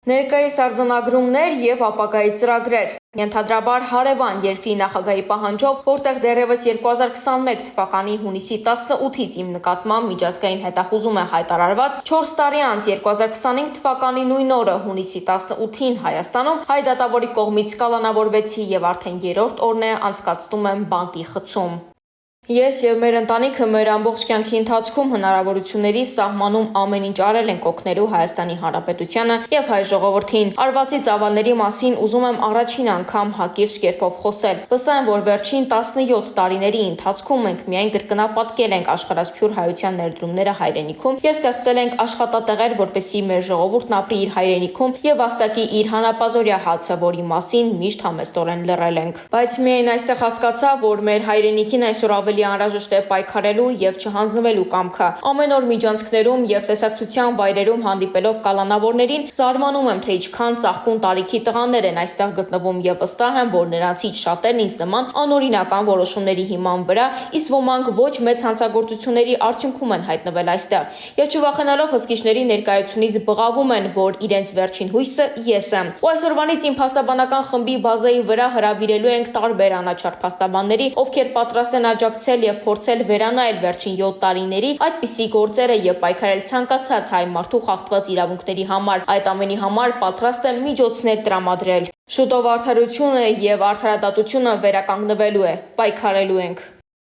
Ներկայիս արձանագրումներ և ապագայի ծրագրեր։ Ենթադրաբար հարևան երկրի նախագահի պահանջով, որտեղ դեռևս 2021 թվականի հունիսի 18-ից իմ նկատմամբ միջազգային հետախուզում է հայտարարված, 4 տարի անց 2025 թվականի նույն օրը հունիսի 18-ին Հայաստանում հայ դատավորի կողմից կալանավորվեցի և արդեն 3-րդ օրն է անցկացնում եմ բանտի խցում։ Ես և մեր ընտանիքը մեր ամբողջ կյանքի ընթացքում հնարավորությունների սահմանում ամեն ինչ արել ենք օգնելու Հայաստանի Հանրապետությանը և հայ ժողովրդին։ Արվածի ծավալների մասին ուզում եմ առաջին անգամ հակիրճ կերպով խոսել։ Վստահ եմ, որ վերջին 17 տարիների ընթացքում մենք միայն կրկնապատկել ենք աշխարհասփյուր հայության ներդրումները հայրենիքում և ստեղծել ենք աշխատատեղեր, որպեսզի մեր ժողովուրդն ապրի իր հայրենիքում և վաստակի իր հանապազօրյա հացը, որի մասին միշտ համեստորեն լռել ենք։ Բայց միայն այստեղ հասկացա, որ մեր հայրենիքին այսօր ավելի անհրաժեշտ է պայքարելու և չհանձնվելու կամքը։ Ամեն օր միջանցքներում և տեսակցության վայրերում հանդիպելով կալանավորներին զարմանում եմ, թե ինչքան ծաղկուն տարիքի տղաներ են այստեղ գտնվում և վստահ եմ, որ նրանցից շատերն ինձ նման անօրինական որոշումների հիման վրա, իսկ ոմանք ոչ մեծ հանցագործությունների արդյունքում են հայտնվել այստեղ և չվախենալով հսկիչների ներկայությունից բղավում են, որ իրենց վերջին հույսը ես եմ։ Ու այսօրվանից իմ փաստաբանական խմբի բազայի վրա հրավիրելու ենք տարբեր անաչառ փաստաբանների, ովքեր պատրաստ են աջակցել և փորձել վերանայել վերջին 7 տարիների այդպիսի գործերը և պայքարել ցանկացած հայ մարդու խախտված իրավունքների համար։ Այդ ամենի համար պատրաստ եմ միջոցներ տրամադրել։ Շուտով արդարությունը և արդարադատությունը վերականգնվելու է։ Պայքարելու ենք։